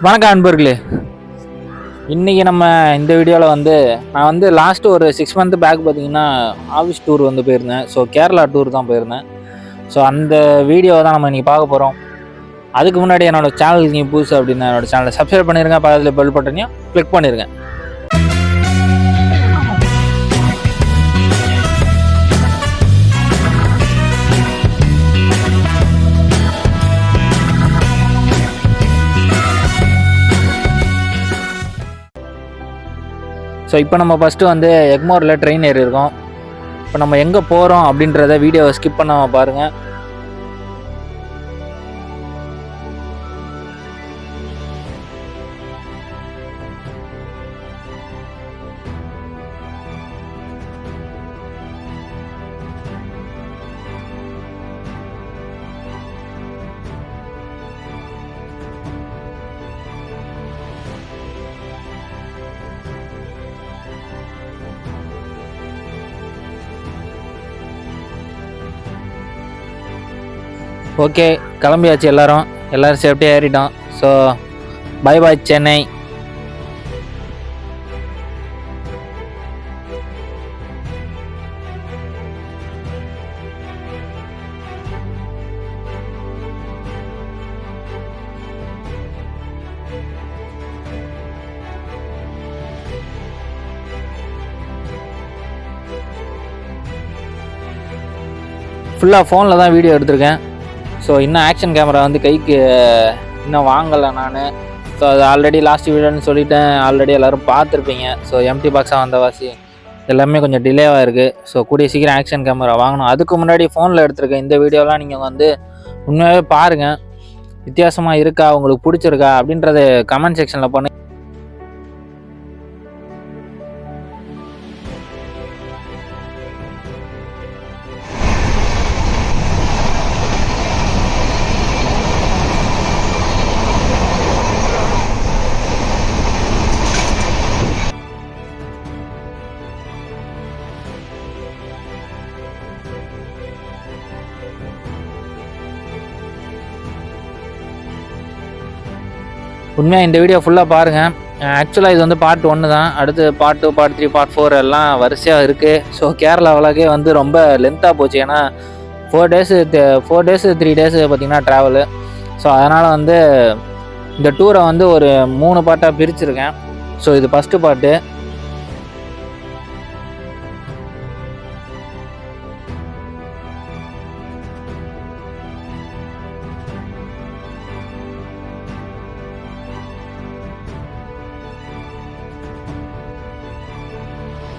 வணக்கம் அன்பர்களே. இன்றைக்கி நம்ம இந்த வீடியோவில் நான் லாஸ்ட்டு ஒரு 6 மந்த் பேக் பார்த்தீங்கன்னா ஆஃபீஸ் டூர் போயிருந்தேன். ஸோ கேரளா டூர் தான் போயிருந்தேன். ஸோ அந்த வீடியோவை தான் நம்ம இன்றைக்கி பார்க்க போகிறோம். அதுக்கு முன்னாடி என்னோடய சேனலுக்கு நீங்கள் புதுசு அப்படின்னா என்னோடய சேனலை சப்ஸ்கிரைப் பண்ணிடுங்க, பக்கத்தில் பெல் பட்டனையும் கிளிக் பண்ணிடுங்க. ஸோ இப்போ நம்ம ஃபஸ்ட்டு எக்மோரில் ட்ரெயின் ஏறி இருக்கோம். இப்போ நம்ம எங்கே போகிறோம் அப்படின்றத வீடியோவை ஸ்கிப் பண்ணாமல் பாருங்கள். ஓகே, கிளம்பியாச்சு. எல்லோரும் சேஃப்டியாக ஏறிட்டோம். So bye bye Chennai. ஃபுல்லாக ஃபோனில் தான் வீடியோ எடுத்திருக்கேன். ஸோ இன்னும் ஆக்ஷன் கேமரா கைக்கு இன்னும் வாங்கலை நான். ஸோ அது ஆல்ரெடி லாஸ்ட் வீடியோன்னு சொல்லிட்டேன், ஆல்ரெடி எல்லோரும் பார்த்துருப்பீங்க. ஸோ எம்டி பாக்ஸாக வந்தவாசி எல்லாமே கொஞ்சம் டிலேவாக இருக்குது. ஸோ கூடிய சீக்கிரம் ஆக்ஷன் கேமரா வாங்கணும். அதுக்கு முன்னாடி ஃபோனில் எடுத்திருக்கேன் இந்த வீடியோலாம் நீங்கள் உண்மையாகவே பாருங்கள். வித்தியாசமாக இருக்கா, உங்களுக்கு பிடிச்சிருக்கா அப்படின்றத கமெண்ட் செக்ஷனில் பண்ணி. உண்மையாக இந்த வீடியோ ஃபுல்லாக பாருங்கள். ஆக்சுவலாக இது பார்ட் 1 தான். அடுத்து பார்ட் 2, பார்ட் 3, பார்ட் 4 எல்லாம் வரிசையாக இருக்குது. ஸோ கேரளா வழக்கே ரொம்ப லென்த்தாக போச்சு. ஏன்னா 4 டேஸ் 3 டேஸ் பார்த்திங்கன்னா ட்ராவலு. ஸோ அதனால் இந்த டூரை ஒரு 3 பார்ட்டாக பிரிச்சுருக்கேன். ஸோ இது ஃபஸ்ட்டு பார்ட்டு.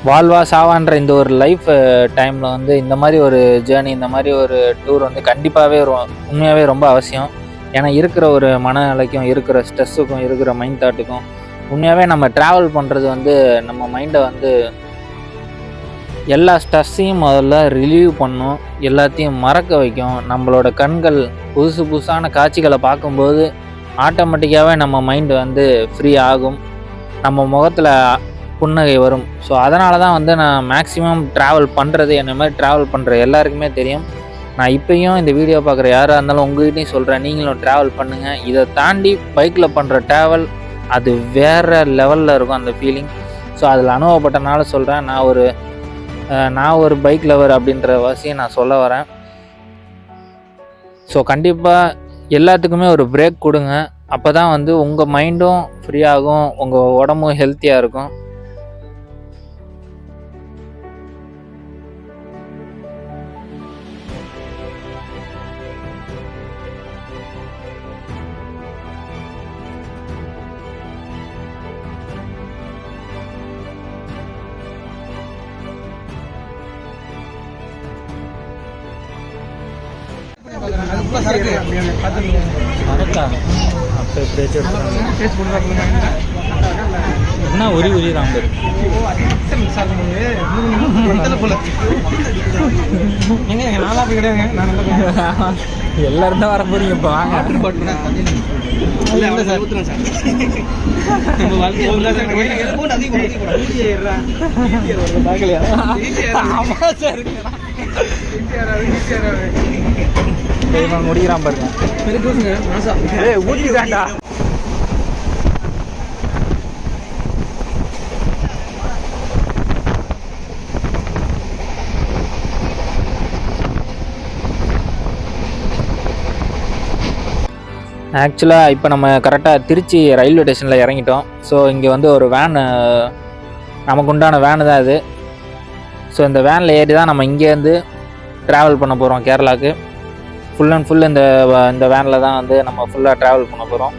வாழ்வா சாவான்ற இந்த ஒரு லைஃப் டைமில் இந்த மாதிரி ஒரு ஜேர்னி, இந்த மாதிரி ஒரு டூர் கண்டிப்பாகவே உண்மையாகவே ரொம்ப அவசியம். ஏன்னா இருக்கிற ஒரு மனநிலைக்கும், இருக்கிற ஸ்ட்ரெஸ்ஸுக்கும், இருக்கிற மைண்ட் தாட்டுக்கும் உண்மையாகவே நம்ம ட்ராவல் பண்ணுறது நம்ம மைண்டை எல்லா ஸ்ட்ரெஸ்ஸையும் முதல்ல ரிலீவ் பண்ணும், எல்லாத்தையும் மறக்க வைக்கும். நம்மளோட கண்கள் புதுசான காட்சிகளை பார்க்கும்போது ஆட்டோமேட்டிக்காகவே நம்ம மைண்டு ஃப்ரீ ஆகும், நம்ம முகத்தில் புன்னகை வரும். ஸோ அதனால தான் நான் மேக்ஸிமம் ட்ராவல் பண்ணுறது, என்ன மாதிரி ட்ராவல் பண்ணுற எல்லாருக்குமே தெரியும். நான் இப்போயும் இந்த வீடியோ பார்க்குற யாராக இருந்தாலும் உங்கள்கிட்டையும் சொல்கிறேன், நீங்களும் ட்ராவல் பண்ணுங்கள். இதை தாண்டி பைக்கில் பண்ணுற ட்ராவல் அது வேறு லெவலில் இருக்கும் அந்த ஃபீலிங். ஸோ அதில் அனுபவப்பட்டனால சொல்கிறேன். நான் ஒரு பைக் லவர் அப்படின்ற வாசியை நான் சொல்ல வரேன். ஸோ கண்டிப்பாக எல்லாத்துக்குமே ஒரு பிரேக் கொடுங்க. அப்போ தான் உங்கள் மைண்டும் ஃப்ரீ ஆகும், உங்கள் உடம்பும் ஹெல்த்தியாக இருக்கும். என்ன உரி ராம்பர் எல்லாரும் தான் வர போறீங்க. இப்போ வாங்க. முடிக்கிறான் பாருங்க. ஊட்டி தாண்டா. ஆக்சுவலாக இப்போ நம்ம கரெக்டாக திருச்சி ரயில்வே ஸ்டேஷனில் இறங்கிட்டோம். ஸோ இங்கே வந்து ஒரு வேனு, நமக்கு உண்டான வேனு தான் இது. ஸோ இந்த வேனில் ஏறி தான் நம்ம இங்கேருந்து ட்ராவல் பண்ண போகிறோம் கேரளாவுக்கு. ஃபுல் அண்ட் ஃபுல் இந்த வேனில் தான் வந்து நம்ம ஃபுல்லாக ட்ராவல் பண்ண போகிறோம்.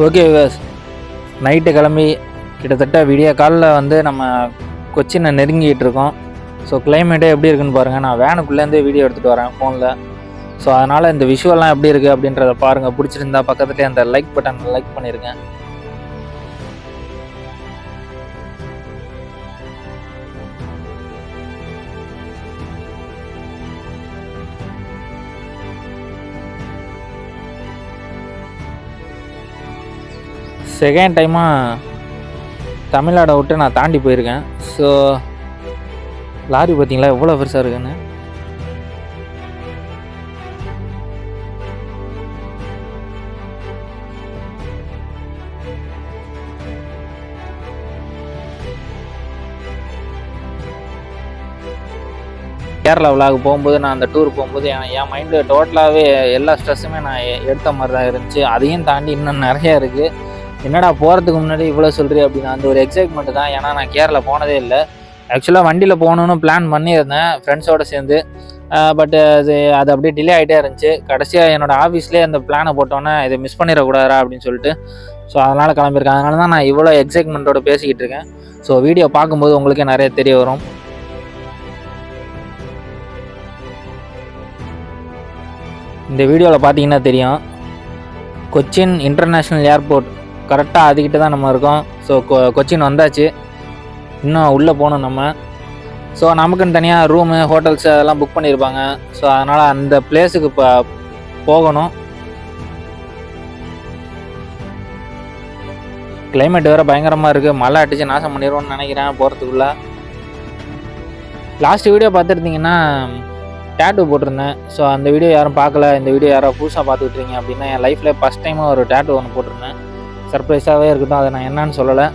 ஓகே விவாஸ், நைட்டு கிளம்பி கிட்டத்தட்ட விடிய காலில் வந்து நம்ம கொச்சினை நெருங்கிட்டு இருக்கோம். ஸோ கிளைமேட்டே எப்படி இருக்குன்னு பாருங்கள். நான் வேனுக்குள்ளேருந்தே வீடியோ எடுத்துகிட்டு வரேன் ஃபோனில். ஸோ அதனால் இந்த விஷுவல்லாம் எப்படி இருக்குது அப்படின்றத பாருங்கள். பிடிச்சிருந்தா பக்கத்துலேயே அந்த லைக் பட்டன் லைக் பண்ணியிருக்கேன். செகண்ட் டைமாக தமிழ்நாடை விட்டு நான் தாண்டி போயிருக்கேன். ஸோ லாரி பார்த்தீங்களா எவ்வளோ பெருசாக இருக்குன்னு. கேரளா விலாக போகும்போது, நான் அந்த டூர் போகும்போது என் மைண்டு டோட்டலாகவே எல்லா ஸ்ட்ரெஸ்ஸுமே நான் எடுத்த மாதிரி தான் இருந்துச்சு. அதையும் தாண்டி இன்னும் நிறையா இருக்குது. என்னடா போகிறதுக்கு முன்னாடி இவ்வளோ சொல்கிறீ அப்படின்னு அந்த ஒரு எக்ஸைட்மெண்ட்டு தான். ஏன்னா நான் கேரளா போனதே இல்லை. ஆக்சுவலாக வண்டியில் போகணுன்னு பிளான் பண்ணியிருந்தேன் ஃப்ரெண்ட்ஸோடு சேர்ந்து. பட்டு அது அப்படியே டிலே ஆகிட்டே இருந்துச்சு. கடைசியாக என்னோடய ஆஃபீஸ்லேயே அந்த பிளானை போட்டோன்னே இதை மிஸ் பண்ணிடக்கூடாதா அப்படின்னு சொல்லிட்டு ஸோ அதனால் கிளம்பியிருக்கேன். அதனால தான் நான் இவ்வளோ எக்ஸைட்மெண்ட்டோடு பேசிக்கிட்டு இருக்கேன். ஸோ வீடியோ பார்க்கும்போது உங்களுக்கே நிறைய தெரிய வரும். இந்த வீடியோவில் பார்த்தீங்கன்னா தெரியும், கொச்சின் இன்டர்நேஷ்னல் ஏர்போர்ட் கரெக்டாக அதுக்கிட்ட தான் நம்ம இருக்கோம். ஸோ கொச்சின் வந்தாச்சு, இன்னும் உள்ளே போகணும் நம்ம. ஸோ நமக்குன்னு தனியாக ரூமு, ஹோட்டல்ஸு அதெல்லாம் புக் பண்ணியிருப்பாங்க. ஸோ அதனால் அந்த பிளேஸுக்கு இப்போ போகணும். கிளைமேட் வேறு பயங்கரமாக இருக்குது. மழை அடித்து நாசம் பண்ணிடுவோன்னு நினைக்கிறேன் போகிறதுக்குள்ளே. லாஸ்ட் வீடியோ பார்த்துருந்தீங்கன்னா டேட்டூ போட்டிருந்தேன். ஸோ அந்த வீடியோ யாரும் பார்க்கல, இந்த வீடியோ யாராவது புதுசாக பார்த்துக்கிட்ருங்க அப்படின்னா, என் லைஃப்பில் ஃபஸ்ட் டைமாக ஒரு டேட்டூ ஒன்று போட்டிருந்தேன். சர்ப்ரைஸாகவே இருக்கட்டும், அதை நான் என்னன்னு சொல்லலை.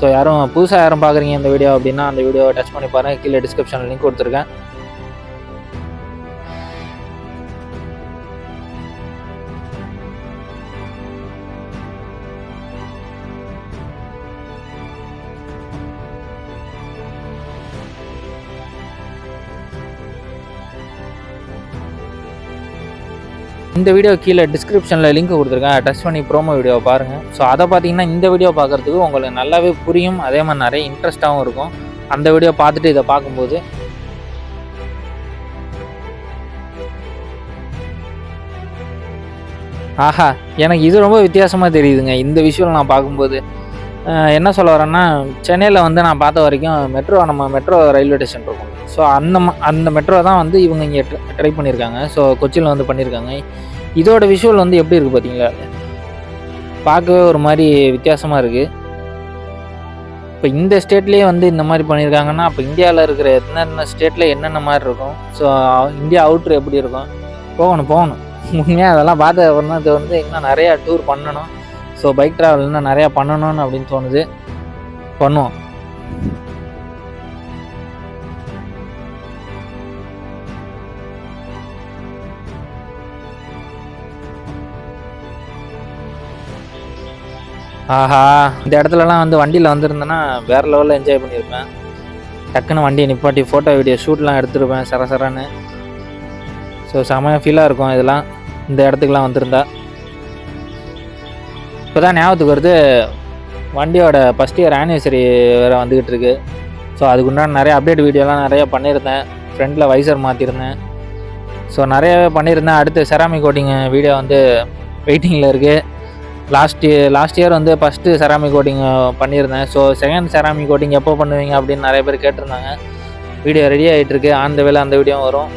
ஸோ யாரும் புதுசாக யாரும் பார்க்குறீங்க இந்த வீடியோ அப்படின்னா அந்த வீடியோவை டச் பண்ணி பாருங்கள். கீழே டிஸ்கிரிப்ஷனில் லிங்க் கொடுத்துருக்கேன். இந்த வீடியோ கீழே டிஸ்கிரிப்ஷனில் லிங்க் கொடுத்துருக்கேன். டச் பண்ணி ப்ரோமோ வீடியோவை பாருங்கள். ஸோ அதை பார்த்தீங்கன்னா இந்த வீடியோ பார்க்குறதுக்கு உங்களுக்கு நல்லாவே புரியும். அதே மாதிரி நிறைய இன்ட்ரெஸ்ட்டாகவும் இருக்கும். அந்த வீடியோ பார்த்துட்டு இதை பார்க்கும்போது ஆஹா, எனக்கு இது ரொம்ப வித்தியாசமாக தெரியுதுங்க. இந்த விஷயம் நான் பார்க்கும்போது என்ன சொல்ல வரேன்னா, சென்னையில் வந்து நான் பார்த்த வரைக்கும் நம்ம மெட்ரோ ரயில்வே ஸ்டேஷன் இருக்கும். ஸோ அந்த மெட்ரோ தான் வந்து இவங்க இங்கே ட்ரை பண்ணியிருக்காங்க. ஸோ கொச்சியில் வந்து பண்ணியிருக்காங்க. இதோட விஷுவல் வந்து எப்படி இருக்குது பார்த்தீங்களா? பார்க்கவே ஒரு மாதிரி வித்தியாசமாக இருக்குது. இப்போ இந்த ஸ்டேட்லேயே வந்து இந்த மாதிரி பண்ணியிருக்காங்கன்னா அப்போ இந்தியாவில் இருக்கிற என்னென்ன ஸ்டேட்டில் என்னென்ன மாதிரி இருக்கும், ஸோ இந்தியா அவுட்ரு எப்படி இருக்கும், போகணும் உண்மையாக அதெல்லாம் பார்த்த அப்புறம் தான் தோணுது இன்னும் நிறையா டூர் பண்ணணும். ஸோ பைக் ட்ராவல் இன்னும் நிறையா பண்ணணும்னு அப்படின்னு தோணுது, பண்ணுவோம். ஆஹா, இந்த இடத்துலலாம் வந்து வண்டியில் வந்திருந்தேன்னா வேறு லெவலில் என்ஜாய் பண்ணியிருப்பேன். டக்குன்னு வண்டியை நிப்பாட்டி ஃபோட்டோ வீடியோ ஷூட்லாம் எடுத்துருப்பேன் சரசரன்னு. ஸோ செமையாக ஃபீலாக இருக்கும் இதெல்லாம் இந்த இடத்துக்குலாம் வந்திருந்தா. இப்போ தான் ஞாபகத்துக்கு வருது, வண்டியோட ஃபஸ்ட் இயர் ஆனிவர்சரி வேறு வந்துக்கிட்டு இருக்கு. ஸோ அதுக்குண்டான நிறைய அப்டேட் வீடியோலாம் நிறையா பண்ணியிருந்தேன். ஃப்ரண்ட்டில் வைசர் மாற்றிருந்தேன். ஸோ நிறையாவே பண்ணியிருந்தேன். அடுத்து செராமிக் கோட்டிங் வீடியோ வந்து வெயிட்டிங்கில் இருக்குது. லாஸ்ட் இயர் வந்து ஃபஸ்ட்டு செராமிக் கோட்டிங் பண்ணியிருந்தேன். ஸோ செகண்ட் செராமிக் கோட்டிங் எப்போ பண்ணுவீங்க அப்படின்னு நிறைய பேர் கேட்டிருந்தாங்க. வீடியோ ரெடி ஆகிட்டுருக்கு, அந்த வேலை அந்த வீடியோ வரும்.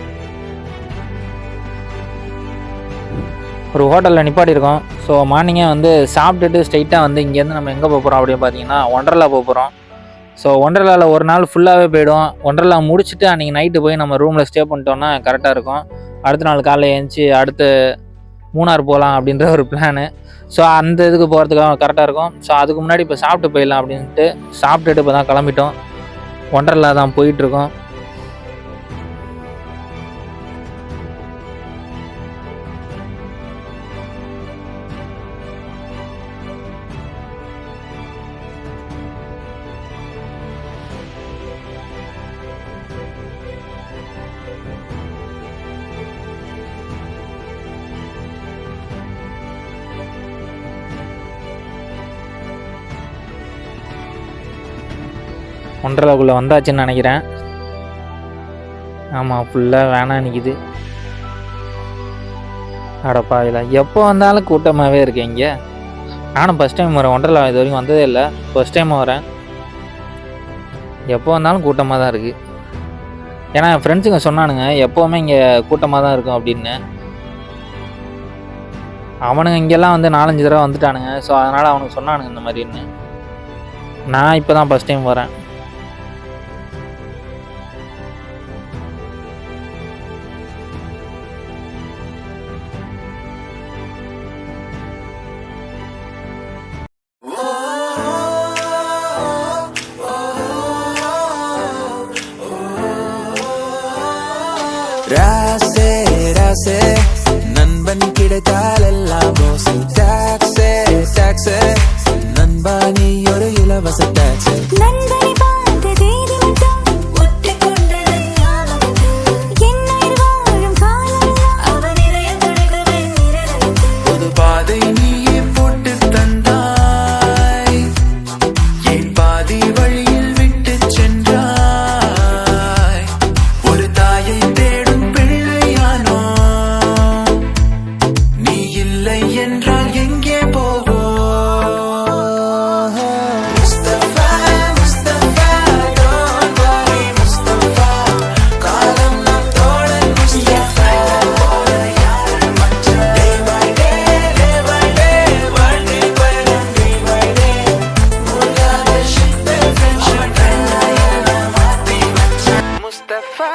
ஒரு ஹோட்டலில் நிப்பாட்டியிருக்கோம். ஸோ மார்னிங்கே வந்து சாப்பிட்டுட்டு ஸ்ட்ரைட்டாக வந்து இங்கேருந்து நம்ம எங்கே போகிறோம் அப்படின்னு பார்த்தீங்கன்னா ஒண்டர்லா போகிறோம். ஸோ ஒண்டர்லாவில் ஒரு நாள் ஃபுல்லாகவே போய்டும். ஒண்டர்லா முடிச்சுட்டு அன்றைக்கி நைட்டு போய் நம்ம ரூமில் ஸ்டே பண்ணிட்டோம்னா கரெக்டாக இருக்கும். அடுத்த நாள் காலையில் எழுந்துச்சி அடுத்து மூணார் போகலாம் அப்படின்ற ஒரு பிளானு. ஸோ அந்த இதுக்கு போகிறதுக்காக கரெக்டாக இருக்கும். ஸோ அதுக்கு முன்னாடி இப்போ சாப்பிட்டு போயிடலாம் அப்படின்ட்டு சாப்பிட்டுட்டு இப்போ தான் கிளம்பிட்டோம். ஒண்டர்லா தான் போயிட்டுருக்கோம். ஒன்றரைக்குள்ளே வந்தாச்சுன்னு நினைக்கிறேன். ஆமாம், ஃபுல்லாக வேணாம் நிற்கிது. அடப்பா, இல்லை எப்போ வந்தாலும் கூட்டமாகவே இருக்கேன் இங்கே. நானும் ஃபஸ்ட் டைம் வரேன் ஒன்றரை, இது வரைக்கும் வந்ததே இல்லை, ஃபஸ்ட் டைம் வரேன். எப்போ வந்தாலும் கூட்டமாக தான் இருக்குது. ஏன்னா என் ஃப்ரெண்ட்ஸுங்க சொன்னானுங்க எப்போவுமே இங்கே கூட்டமாக தான் இருக்கும் அப்படின்னு. அவனுங்க இங்கெல்லாம் வந்து 4-5 தடவை வந்துட்டானுங்க. ஸோ அதனால் அவனுக்கு சொன்னானுங்க இந்த மாதிரின்னு. நான் இப்போ தான் ஃபஸ்ட் டைம் வரேன். நண்பன் கிடைத்தால் எல்லாம் போசு. டாக்ஸே நண்பா நீ ஒரு இலவச டாக்ஸே. புது பாதை நீயே போட்டு தந்தாய், என் பாதி வழியில் விட்டு சென்றாய். ஒரு தாயை தேடும் பிள்ளையானோ, நீ இல்லை என்றால் எங்கே போவோ. முஸ்தபா முஸ்தபா don't worry முஸ்தபா, காலம் நம் தோழன் முஸ்தபா. Day by day வாழ்க்கை பயணம் day by day. மூழ்காத ship friendship மாத்தி வச்சான். முஸ்தபா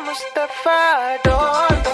முஸ்தபா don't